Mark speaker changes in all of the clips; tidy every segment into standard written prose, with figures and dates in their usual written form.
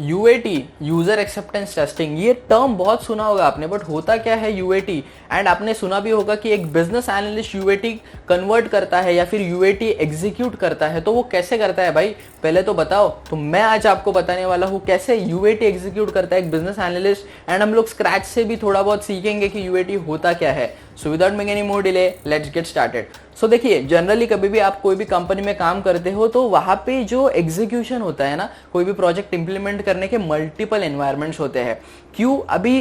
Speaker 1: UAT, user acceptance testing, ये term बहुत सुना होगा आपने, बट होता क्या है UAT? एंड आपने सुना भी होगा कि एक बिजनेस एनालिस्ट UAT कन्वर्ट करता है या फिर UAT एग्जीक्यूट करता है। तो वो कैसे करता है भाई, पहले तो बताओ। तो मैं आज आपको बताने वाला हूँ कैसे UAT एग्जीक्यूट करता है एक बिजनेस एनालिस्ट, एंड हम लोग स्क्रैच से भी थोड़ा बहुत सीखेंगे कि UAT होता क्या है। So without making any more delay, let's get started. So देखिए, जनरली कभी भी आप कोई भी कंपनी में काम करते हो तो वहां पे जो एग्जीक्यूशन होता है ना, कोई भी प्रोजेक्ट इंप्लीमेंट करने के मल्टीपल एनवायरनमेंट्स होते हैं। क्यों? अभी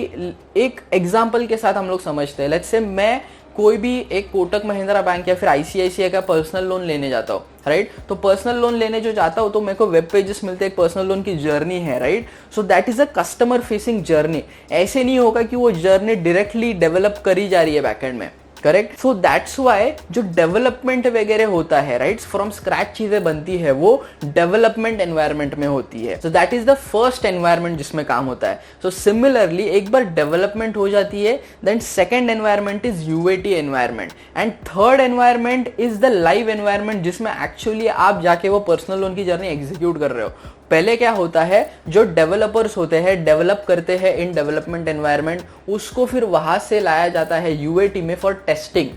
Speaker 1: एक एग्जांपल के साथ हम लोग समझते हैं। लेट्स से मैं कोई भी एक कोटक महिंद्रा बैंक या फिर ICICI का पर्सनल लोन लेने जाता हूँ, राइट? तो पर्सनल लोन लेने जो जाता हूँ तो मेरे को वेब पेजेस मिलते हैं, एक पर्सनल लोन की जर्नी है, right? So that is a customer facing journey. ऐसे नहीं होगा कि वो जर्नी डायरेक्टली डेवलप करी जा रही है बैकएंड में, करेक्ट? सो दैट्स वाई जो डेवलपमेंट वगैरह होता है, राइट, फ्रॉम स्क्रैच चीजें बनती है, वो डेवलपमेंट एनवायरनमेंट में होती है। So that is the first environment जिसमें काम होता है। सो सिमिलरली एक बार डेवलपमेंट हो जाती है, then second environment is UAT environment, and third environment is the live environment, जिसमें एक्चुअली आप जाके वो पर्सनल लोन की जर्नी एग्जीक्यूट कर रहे हो। पहले क्या होता है, जो डेवलपर्स होते हैं, डेवलप करते हैं इन डेवलपमेंट एनवायरनमेंट, उसको फिर वहां से लाया जाता है UAT में फॉर टेस्टिंग।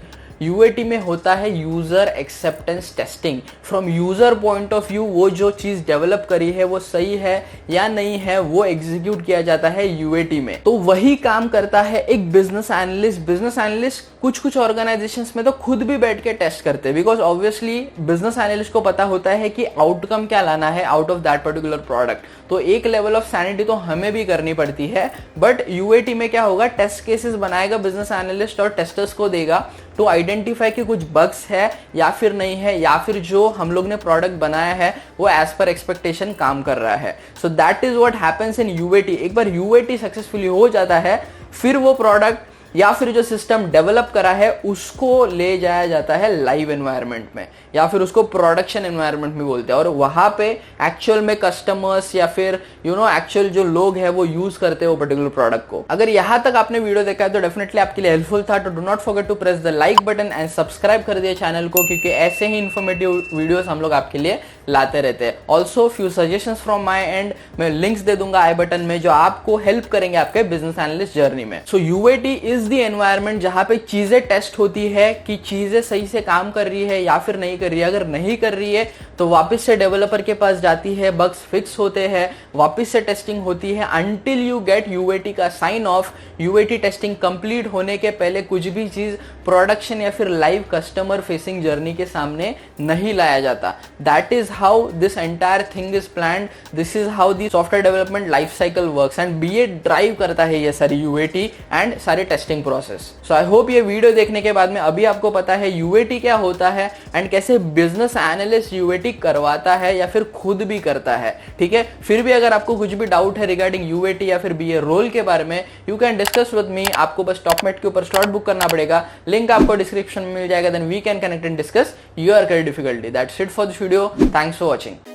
Speaker 1: UAT में होता है user acceptance testing. From user point of view वो जो चीज डेवलप करी है वो सही है या नहीं है, वो एग्जीक्यूट किया जाता है UAT में। तो वही काम करता है एक बिजनेस एनालिस्ट। बिजनेस एनालिस्ट कुछ ऑर्गेनाइजेशंस में तो खुद भी बैठ के टेस्ट करते हैं, बिकॉज ऑब्वियसली बिजनेस एनालिस्ट को पता होता है कि आउटकम क्या लाना है out of that particular product. तो एक लेवल ऑफ सैनिटी तो हमें भी करनी पड़ती है। बट UAT में क्या होगा, टेस्ट केसेस बनाएगा बिजनेस एनालिस्ट और टेस्टर्स को देगा टू आइडेंटिफाई कि कुछ बग्स है या फिर नहीं है, या फिर जो हम लोग ने प्रोडक्ट बनाया है वो एज पर एक्सपेक्टेशन काम कर रहा है। So that is what happens in UAT। एक बार UAT सक्सेसफुली हो जाता है, फिर वो प्रोडक्ट या फिर जो सिस्टम डेवलप करा है उसको ले जाया जाता है लाइव एनवायरनमेंट में, या फिर उसको प्रोडक्शन एनवायरनमेंट में बोलते हैं। और वहां पे एक्चुअल में कस्टमर्स या फिर एक्चुअल जो लोग हैं वो यूज करते हैं वो पर्टिकुलर प्रोडक्ट को। अगर यहां तक आपने वीडियो देखा है तो डेफिनेटली आपके लिए हेल्पफुल था। तो do not forget to press the like button and subscribe कर दिए चैनल को, क्योंकि ऐसे ही इन्फॉर्मेटिव वीडियोस हम लोग आपके लिए लाते रहते हैं। Also few suggestions from my and, मैं लिंक्स दे दूंगा आई बटन में जो आपको हेल्प करेंगे आपके बिजनेस एनालिस्ट जर्नी में। सो UAT इज द एनवायरनमेंट जहां पे चीजें टेस्ट होती है कि चीजें सही से काम कर रही है या फिर नहीं कर रही है। अगर नहीं कर रही है तो वापस से डेवलपर के पास जाती है, बग्स फिक्स होते हैं, वापस से टेस्टिंग होती है अंटिल यू गेट UAT का sign off. UAT testing complete होने के पहले कुछ भी चीज प्रोडक्शन या फिर लाइव कस्टमर फेसिंग जर्नी के सामने नहीं लाया जाता। That is how this entire thing is planned, this is how the software development life cycle works, and BA drive करता है ये सारी UAT एंड सारी testing process. So I hope ये वीडियो देखने के बाद में अभी आपको पता है UAT क्या होता है एंड कैसे बिजनेस एनालिस्ट UAT करवाता है या फिर खुद भी करता है, ठीक है? फिर भी अगर आपको कुछ भी डाउट है रिगार्डिंग UAT या फिर BA रोल के बारे में, you can discuss with me. आपको बस टॉपमेट के ऊपर स्लॉट बुक करना पड़ेगा, लिंक आपको डिस्क्रिप्शन में मिल जाएगा। Then we can connect and discuss your career difficulty. That's it for this video, thanks for watching.